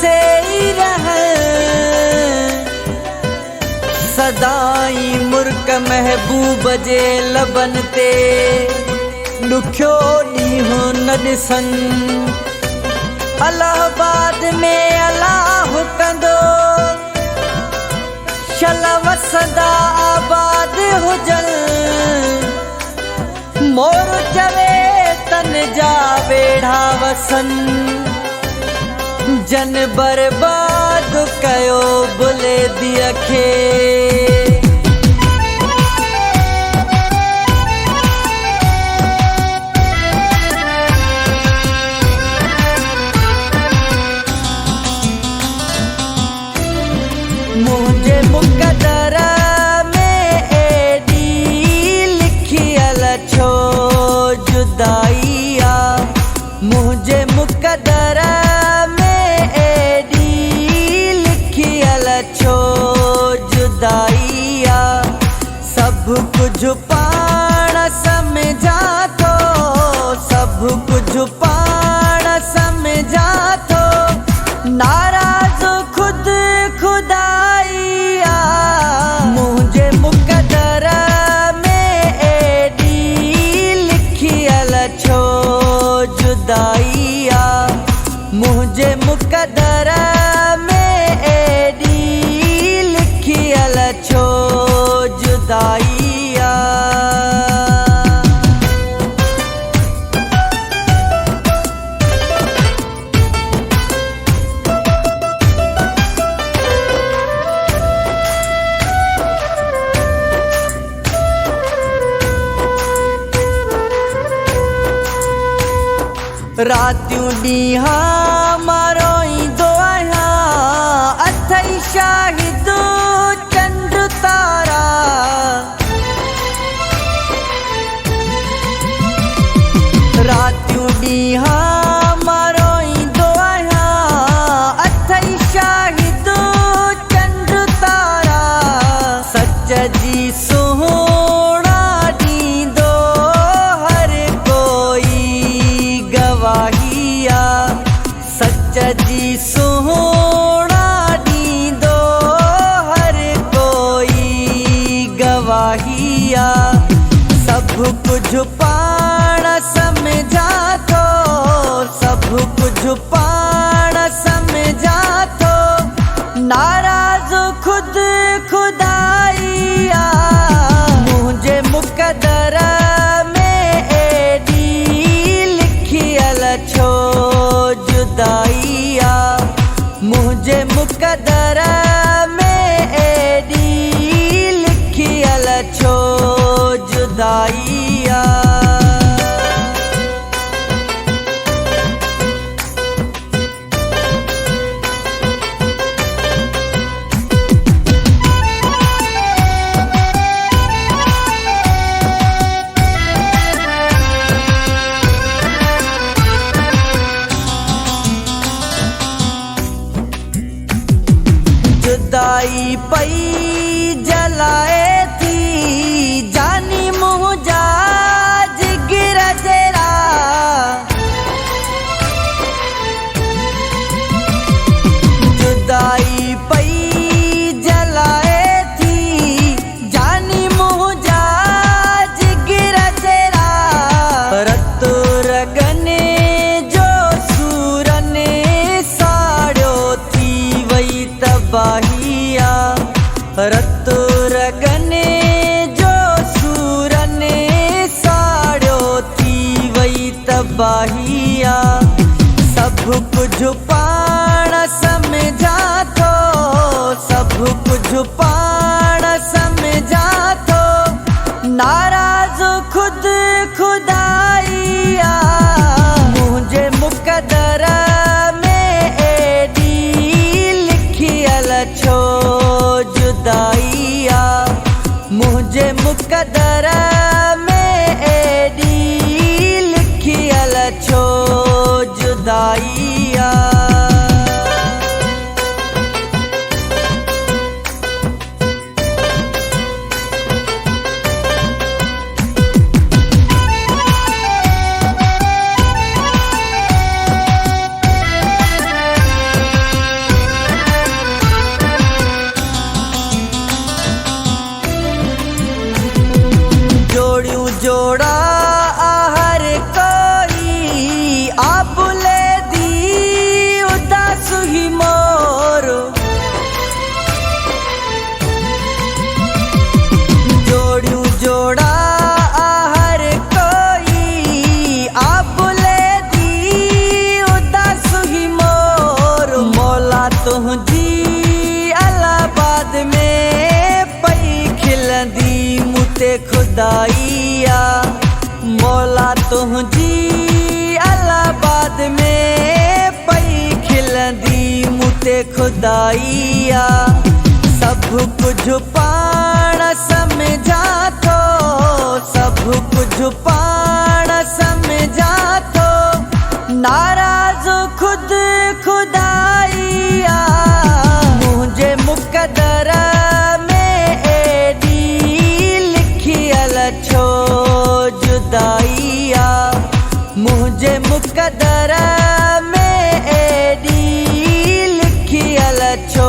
से ही रह सदाई मुर्क महबूब जे लबन ते ॾुखियो ॾींहुं न ॾिसन अलाहाबाद में अलाह कंदो शलव सदा आबाद हुजन मोर चवे तन जा बेड़ा वसन जन बर्बाद कयो बुले दिया खे मुझे मुकदर में एडी लिखियल छो जुदाइया मुझे मुकदर में एडी लिखियल छो जुदाइया सब कुछ पाण समझा तो सब कुछ पाण समझा तो नाराज खुद खुदाइया मुझे मुकदर में एडी लिखियल छो जुदाइया मुझे मुकदर में एडी लिखियल छो जुदाइया रातियों ॾींहा मारोईंदो आहियां अथई शाहिद चंड तारा रातियों ॾींहा मारोईंदो आहियां अथई शाहिद चंड तारा सच जी सुहिणा ॾींदो हर कोई गवाहिया सच जी सुहिणा ॾींदो हर कोई गवाहिया सब कुछ पाण समझा तो सब कुछ पाण समझा तो नाराज खुद खुदाइया मुझे मुकदर में एडी लिखियल छो जुदाइया मुझे मुकदर में एडी लिखियल छो जुदाइया जुदाई पई जलाए थी जानी मुझा जिगर तेरा जुदाई पई जलाए थी जानी मुझा जिगर तेरा रत रगने जो सूरने साड़ो थी वही तबाहिया रत रगने जो सूरने साड़ो थी वही तबाहिया सब कुछ पाण समझा तो सब कुछ पाण समझा तो नाराज खुद खुदाइया मुझे मुकदर में एडी लिखियल छो जुदाइया मुझे मुकदर में एडी लिखियल छो जुदाइया जोड़ा आहर कोई आप ले दी उदास ही मोर जोड़ू जोड़ा आहर कोई आप ले दी उदास ही मोर मौला तुझी अलाहाबाद में पई खिलंदी मुते खुदाइया मौला तुझी अलाहाबाद में पई खिलंदी मुते खुदाइया सब कुछ पाण समझा थो सब कुछ पाण समझा थो नाराज खुद खुदाइया मुझे मुकदर में एडी लिखियल छो जुदाइया मुझे मुकदर में एडी लिखियल छो